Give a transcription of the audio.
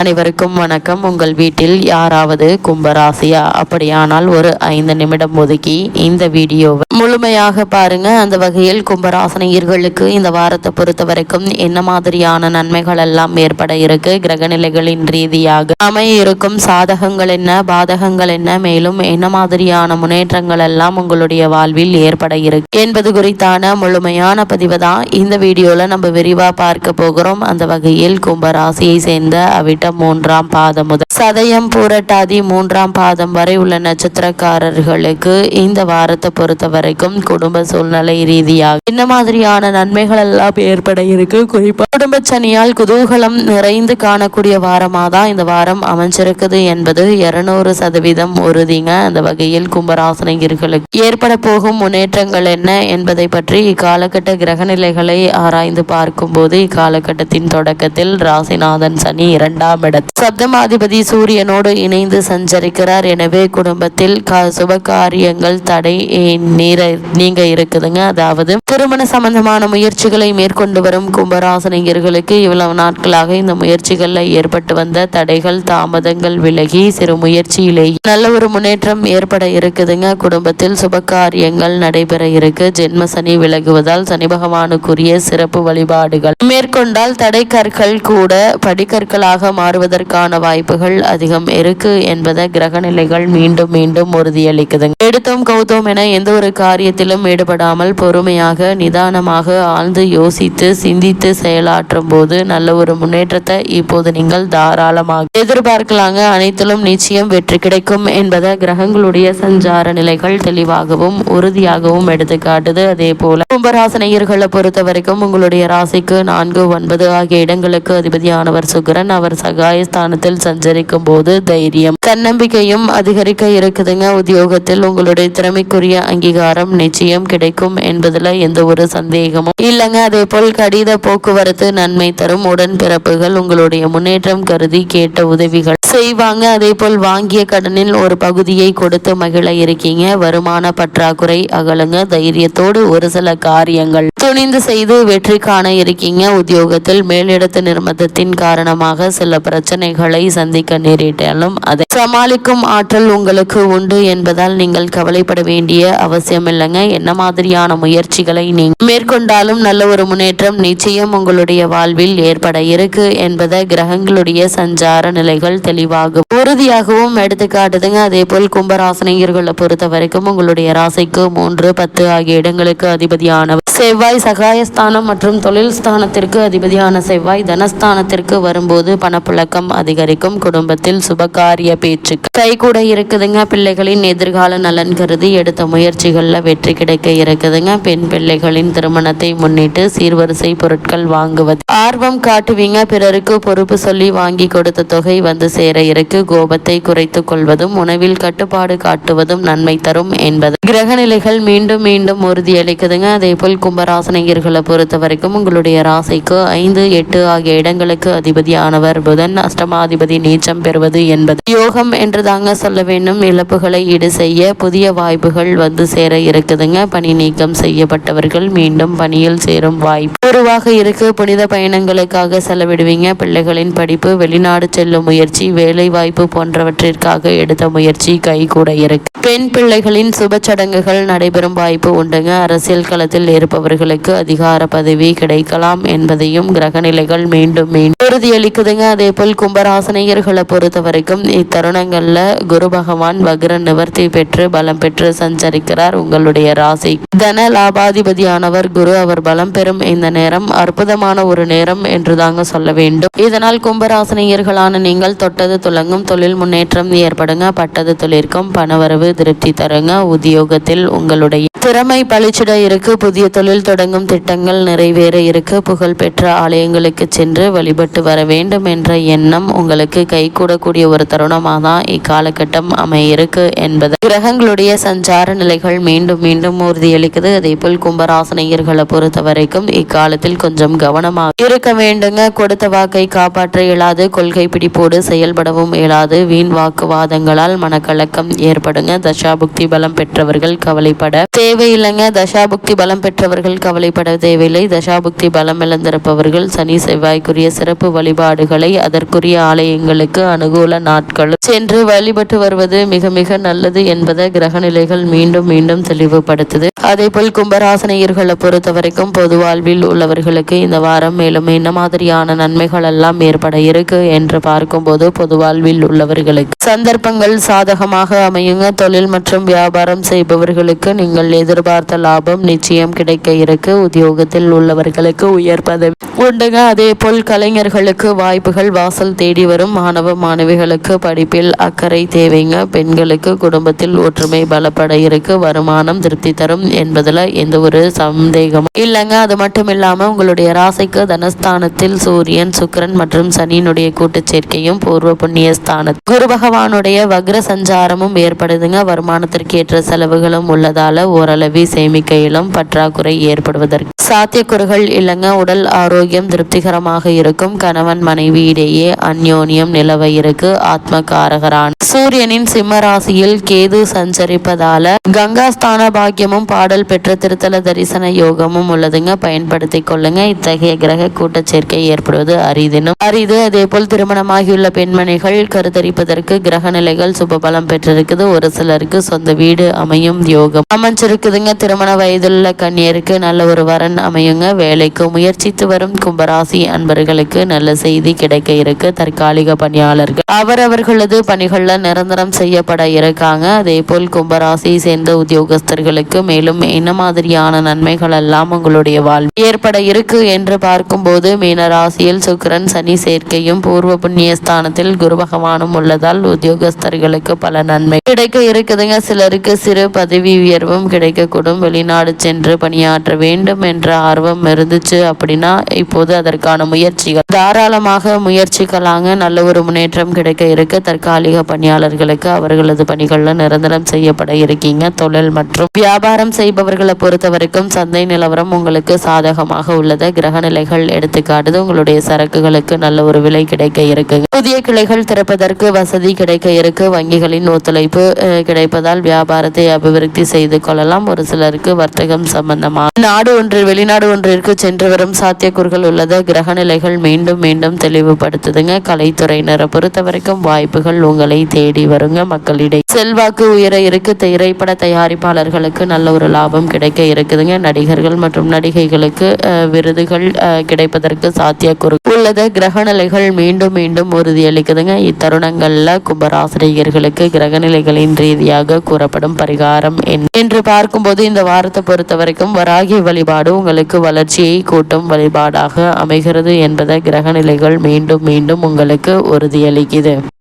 அனைவருக்கும் வணக்கம். உங்கள் வீட்டில் யாராவது கும்பராசியா? அப்படியானால் ஒரு 5 நிமிடம் ஒதுக்கி இந்த வீடியோவை முழுமையாக பாருங்க. அந்த வகையில் கும்பராசினியர்களுக்கு இந்த வாரத்தை பொறுத்த வரைக்கும் என்ன மாதிரியான நன்மைகள் எல்லாம் ஏற்பட இருக்கு, கிரகநிலைகளின் ரீதியாக அமைய இருக்கும் சாதகங்கள் என்ன, பாதகங்கள் என்ன, மேலும் என்ன மாதிரியான முன்னேற்றங்கள் எல்லாம் உங்களுடைய வாழ்வில் ஏற்பட இருக்கு என்பது குறித்தான முழுமையான பதிவு தான் இந்த வீடியோல நம்ம விரிவா பார்க்க போகிறோம். அந்த வகையில் கும்பராசியை சேர்ந்த அவிட்ட 3ஆம் பாதம் முதல் சதயம் பூரட்டாதி 3ஆம் பாதம் வரை உள்ள நட்சத்திரக்காரர்களுக்கு இந்த வாரத்தை பொறுத்த வரைக்கும் குடும்ப சூழ்நிலை ரீதியாக என்ன மாதிரியான நன்மைகள் எல்லாம் ஏற்பட இருக்கு, குறிப்பா குடும்ப சனியால் குதூகலம் நிறைந்து காணக்கூடிய வாரமாக தான் இந்த வாரம் அமைஞ்சிருக்குது என்பது 200% உறுதிங்க. அந்த வகையில் கும்பராசினியர்களுக்கு ஏற்பட போகும் முன்னேற்றங்கள் என்ன என்பதை பற்றி இக்காலகட்ட கிரகநிலைகளை ஆராய்ந்து பார்க்கும் போது இக்காலகட்டத்தின் தொடக்கத்தில் ராசிநாதன் சனி 2ஆம் சப்தமாதிபதி சூரியனோடு இணைந்து சஞ்சரிக்கிறார். எனவே குடும்பத்தில் சுப காரியங்கள் தடை நீங்க இருக்குதுங்க. அதாவது திருமண சம்பந்தமான முயற்சிகளை மேற்கொண்டு வரும் கும்பராசினியர்களுக்கு இவ்வளவு நாட்களாக இந்த முயற்சிகள்ல ஏற்பட்டு வந்த தடைகள் தாமதங்கள் விலகி சிறு முயற்சியிலேயே நல்ல ஒரு முன்னேற்றம் ஏற்பட இருக்குதுங்க. குடும்பத்தில் சுப காரியங்கள் நடைபெற இருக்கு. ஜென்ம சனி விலகுவதால் சனி பகவானுக்குரிய சிறப்பு வழிபாடுகள் மேற்கொண்டால் தடை கற்கள் கூட படிக்கற்களாக மாறுவதற்கான வாய்ப்புகள் அதிகம் இருக்கு என்பதை கிரகநிலைகள் மீண்டும் மீண்டும் உறுதியளிக்குதுங்க. எடுத்தோம் கௌதம் என எந்த ஒரு காரியத்திலும் ஈடுபடாமல் பொறுமையாக நிதானமாக ஆழ்ந்து யோசித்து சிந்தித்து செயலாற்றும் போது நல்ல ஒரு முன்னேற்றத்தை இப்போது நீங்கள் தாராளமாக எதிர்பார்க்கலாங்க. அனைத்திலும் நிச்சயம் வெற்றி கிடைக்கும் என்பதை கிரகங்களுடைய சஞ்சார நிலைகள் தெளிவாகவும் உறுதியாகவும் எடுத்து காட்டுது. அதே போல கும்பராசினியர்களை பொறுத்த வரைக்கும் உங்களுடைய ராசிக்கு 4, 9 ஆகிய இடங்களுக்கு அதிபதியானவர் சுக்கிரன். அவர் சகாயஸ்தானத்தில் சஞ்சரிக்கும் போது தைரியம் தன்னம்பிக்கையும் அதிகரிக்க இருக்குதுங்க. உத்தியோகத்தில் உங்களுடைய திறமைக்குரிய அங்கீகாரம் நிச்சயம் கிடைக்கும் என்பதுல எந்த ஒரு சந்தேகமும் இல்லைங்க. அதே போல் கடித போக்குவரத்து நன்மை தரும். உடன்பிறப்புகள் உங்களுடைய முன்னேற்றம் கருதி கேட்ட உதவிகள் செய்வாங்க. அதே போல் வாங்கிய கடனில் ஒரு பகுதியை கொடுத்து மகிழ இருக்கீங்க. வருமான பற்றாக்குறை அகலுங்க. தைரியத்தோடு ஒரு சில காரியங்கள் துணிந்து செய்து வெற்றி காண இருக்கீங்க. உத்தியோகத்தில் மேலிடத்து நிர்பந்தத்தின் காரணமாக சில பிரச்சனைகளை சந்திக்க நேரிட்டாலும் அதை சமாளிக்கும் ஆற்றல் உங்களுக்கு உண்டு என்பதால் நீங்கள் கவலைப்பட வேண்டிய அவசியம் இல்லைங்க. என்ன மாதிரியான முயற்சிகளை நீங்கள் மேற்கொண்டாலும் நல்ல ஒரு முன்னேற்றம் நிச்சயம் உங்களுடைய வாழ்வில் ஏற்பட இருக்கு என்பதை கிரகங்களுடைய சஞ்சார நிலைகள் தெளிவாகவும் உறுதியாகவும் எடுத்துக்காட்டுதுங்க. அதே போல் கும்பராசினியர்களை பொறுத்த வரைக்கும் உங்களுடைய ராசிக்கு 3, 10 ஆகிய இடங்களுக்கு அதிபதியானவர் செவ்வாய். சகாயஸ்தானம் மற்றும் தொழில் ஸ்தானத்திற்கு அதிபதியான செவ்வாய் தனஸ்தானத்திற்கு வரும்போது பணப்புழக்கம் அதிகரிக்கும். குடும்பத்தில் சுபகாரிய பேச்சு கைகூட இருக்குதுங்க. பிள்ளைகளின் எதிர்கால நலன் கருதி எடுத்த முயற்சிகள்ல வெற்றி கிடைக்க இருக்குதுங்க. பெண் பிள்ளைகளின் திருமணத்தை முன்னிட்டு சீர்வரிசை பொருட்கள் வாங்குவது ஆர்வம் காட்டுவீங்க. பிறருக்கு பொறுப்பு சொல்லி வாங்கி கொடுத்த தொகை வந்து சேர இருக்கு. கோபத்தை குறைத்துக் கொள்வதும் உணவில் கட்டுப்பாடு காட்டுவதும் நன்மை தரும் என்பது கிரகநிலைகள் மீண்டும் மீண்டும் உறுதியளிக்குதுங்க. அதே போல் கும்பராசினியர்களை பொறுத்த வரைக்கும் உங்களுடைய ராசிக்கு 5, 8 ஆகிய இடங்களுக்கு அதிபதியானவர் புதன். அஷ்டமாதிபதி நீச்சம் பெறுவது என்பது யோகம் என்று தாங்க சொல்ல வேண்டும். இழப்புகளை ஈடு செய்ய புதிய வாய்ப்புகள் வந்து சேர இருக்குதுங்க. பணி நீக்கம் செய்யப்பட்டவர்கள் மீண்டும் பணியில் சேரும் வாய்ப்பு உருவாக இருக்கு. புனித பயணங்களுக்காக செலவிடுவீங்க. பிள்ளைகளின் படிப்பு, வெளிநாடு செல்லும் முயற்சி, வேலை வாய்ப்பு போன்றவற்றிற்காக எடுத்த முயற்சி கை கூட இருக்கு. பெண் பிள்ளைகளின் சுப சடங்குகள் நடைபெறும் வாய்ப்பு உண்டுங்க. அரசியல் களத்தில் இருப்பவர்களுக்கு அதிகார பதவி கிடைக்கலாம் என்பதையும் கிரகநிலைகள் மீண்டும் உறுதியளிக்குதுங்க. அதே போல் கும்பராசினியர்களை பொறுத்த வரைக்கும் இத்தருணங்கள்ல குரு பகவான் வக்ர நிவர்த்தி பெற்று பலம் பெற்று சஞ்சரிக்கிறார். உங்களுடைய ராசி தன லாபாதிபதியானவர் குரு. அவர் பலம் பெறும் இந்த நேரம் அற்புதமான ஒரு நேரம் என்று தாங்க சொல்ல வேண்டும். இதனால் கும்பராசினியர்களான நீங்கள் தொட்டது துலங்கும். தொழில் முன்னேற்றம் ஏற்படுங்க. பட்டது தொழிற்கும் பணவரவு திருப்தி தருங்க. உத்தியோகத்தில் உங்களுடைய திறமை பழிச்சிட இருக்கு. புதிய தொழில் தொடங்கும் திட்டங்கள் நிறைவேற இருக்கு. புகழ்பெற்ற ஆலயங்களுக்கு சென்று வழிபட்டு வர வேண்டும் என்ற எண்ணம் உங்களுக்கு கைகூடக்கூடிய ஒரு தருணமாக தான் இக்காலகட்டம் அமைய இருக்கு என்பது கிரகங்களுடைய சஞ்சார நிலைகள் மீண்டும் மீண்டும் உறுதியளிக்குது. அதே போல் கும்பராசினியர்களை பொறுத்த வரைக்கும் இக்காலத்தில் கொஞ்சம் கவனமாக இருக்க வேண்டுங்க. கொடுத்த வாக்கை காப்பாற்ற இயலாது. கொள்கை பிடிப்பு சுறுசுறுப்போடு செயல்படவும் இயலாது. வீண் வாக்குவாதங்களால் மனக்கலக்கம் ஏற்படுங்க. தசாபுக்தி பலம் பெற்றவர்கள் கவலைப்பட தேவையில்லைங்க. தசாபுக்தி பலம் பெற்றவர்கள் கவலைப்பட தேவையில்லை. தசாபுக்தி பலம் இழந்திருப்பவர்கள் சனி செவ்வாய்க்குரிய சிறப்பு வழிபாடுகளை அதற்குரிய ஆலயங்களுக்கு அனுகூல நாட்கள் சென்று வழிபட்டு வருவது மிக மிக நல்லது என்பதை கிரகநிலைகள் மீண்டும் மீண்டும் தெளிவுபடுத்துது. அதேபோல் கும்பராசனையர்களை பொறுத்த வரைக்கும் பொது வாழ்வில் உள்ளவர்களுக்கு இந்த வாரம் மேலும் என்ன மாதிரியான நன்மைகள் எல்லாம் ஏற்பட இருக்கு என்று பார்க்கும்போது பொது வாழ்வில் உள்ளவர்களுக்கு சந்தர்ப்பங்கள் சாதகமாக அமையுங்க. தொழில் மற்றும் வியாபாரம் செய்பவர்களுக்கு நீங்கள் எதிர்பார்த்த லாபம் நிச்சயம் கிடைக்க இருக்கு. உத்தியோகத்தில் உள்ளவர்களுக்கு உயர் பதவி உண்டுங்க. அதே போல் கலைஞர்களுக்கு வாய்ப்புகள் வாசல் தேடி வரும். மாணவ மாணவிகளுக்கு படிப்பில் அக்கறை தேவைங்க. பெண்களுக்கு குடும்பத்தில் ஒற்றுமை பலப்பட இருக்கு. வருமானம் திருப்தி தரும் என்பதுல எந்த ஒரு சந்தேகமும் இல்லைங்க. அது மட்டும் இல்லாம உங்களுடைய ராசிக்கு தனஸ்தானத்தில் சூரியன் சுக்கிரன் மற்றும் சனியினுடைய கூட்டு சேர்க்கையும் பூர்வ புண்ணிய ஸ்தானத்தில் குரு பகவானுடைய வக்ர சஞ்சாரமும் ஏற்படுதுங்க. வருமானத்திற்கு ஏற்ற செலவுகளும் உள்ளதால ஓரளவு சேமிக்க இயலும். பற்றாக்குறை ஏற்படுவதற்கு சாத்தியக்கூறுகள் இல்லைங்க. உடல் ஆரோக்கியம் திருப்திகரமாக இருக்கும். கணவன் மனைவி இடையே அந்யோன்யம் நிலவ இருக்கு. ஆத்ம காரகரான சூரியனின் சிம்ம ராசியில் கேது சஞ்சரிப்பதால கங்காஸ்தான பாக்கியமும் பாடல் பெற்ற திருத்தல தரிசன யோகமும் உள்ளதுங்க. பயன்படுத்திக் கொள்ளுங்க. இத்தகைய கிரக கூட்ட சேர்க்கை ஏற்படுவது அரிது. அதே போல் திருமணமாகியுள்ள பெண்மணிகள் கருத்தரிப்பதற்கு கிரக நிலைகள் சுபபலம் பெற்றிருக்குது. ஒரு சிலருக்கு சொந்த வீடு அமையும் யோகம் அமைஞ்சிருக்குதுங்க. திருமண வயதுள்ள கன்னியருக்கு நல்ல ஒரு வரன் அமையுங்க. வேலைக்கு முயற்சித்து வரும் கும்பராசி அன்பர்களுக்கு நல்ல செய்தி கிடைக்க இருக்கு. தற்காலிக பணியாளர்கள் அவரவர்களது பணிகள்ல நிரந்தரம் செய்யப்பட இருக்காங்க. அதே போல் கும்பராசியை சேர்ந்த உத்தியோகஸ்தர்களுக்கு மேலும் என்ன மாதிரியான நன்மைகள் எல்லாம் உங்களுடைய வாழ்வில் ஏற்பட இருக்கு என்று பார்க்கும்போது மீன ராசியில் சுக்கிரன் சனி சேர்க்கையும் பூர்வ புண்ணிய ஸ்தானத்தில் குரு பகவானும் உள்ளதால் உத்தியோகஸ்தர்களுக்கு பல நன்மை கிடைக்க இருக்குதுங்க. சிலருக்கு சிறு பதவி உயர்வும் கிடைக்கக்கூடும். வெளிநாடு சென்று பணியாற்ற வேண்டும் என்ற ஆர்வம் இருந்துச்சு அப்படின்னா இப்போது அதற்கான முயற்சிகள் தாராளமாக முயற்சிக்கலாங்க. நல்ல ஒரு முன்னேற்றம் கிடைக்க இருக்கு. தற்காலிக பணியாளர்களுக்கு அவர்களது பணிகள்ல நிரந்தரம் செய்யப்பட இருக்கீங்க. தொழில் மற்றும் வியாபாரம் செய்பவர்களை பொறுத்த வரைக்கும் சந்தை நிலவரம் உங்களுக்கு சாதகமாக உள்ளது. கிரக நிலைகள் எடுத்துக்காட்டுது. உங்களுடைய சரக்குகளுக்கு நல்ல ஒரு விலை கிடைக்க இருக்கு. புதிய கிளைகள் திறப்பதற்கு வசதி கிடைக்க இருக்கு. வங்கிகளின் ஒத்துழைப்பு கிடைப்பதால் வியாபாரத்தை அபிவிருத்தி செய்து கொள்ளலாம். ஒரு சிலருக்கு வர்த்தகம் சம்பந்தமாக நாடு ஒன்று வெளிநாடு ஒன்றிற்கு சென்று வரும் சாத்தியக்கூறுகள் உள்ளது. கிரக நிலைகள் மீண்டும் மீண்டும் தெளிவுபடுத்துதுங்க. கலைத்துறையினரை பொறுத்த வரைக்கும் வாய்ப்புகள் உங்களை தேடி வருங்க. மக்களிடையே செல்வாக்கு உயர இருக்கு. திரைப்பட தயாரிப்பாளர்களுக்கு நல்ல ஒரு லாபம் கிடைக்க இருக்குதுங்க. நடிகர்கள் மற்றும் நடிகைகளுக்கு விருதுகள் கிடைப்பதற்கு சாத்தியக்கூறு உள்ளது. கிரகநிலைகள் மீண்டும் மீண்டும் உறுதியளிக்குதுங்க. இத்தருணங்கள்ல கும்பராசிரியர்களுக்கு கிரகநிலைகளின் ரீதியாக கூறப்படும் பரிகாரம் என்று பார்க்கும்போது இந்த வாரத்தை பொறுத்த வரைக்கும் வராகி வழிபாடு உங்களுக்கு வளர்ச்சியை கூட்டும் வழிபாடாக அமைகிறது என்பதை கிரகநிலைகள் மீண்டும் மீண்டும் உங்களுக்கு உறுதியளிக்குது.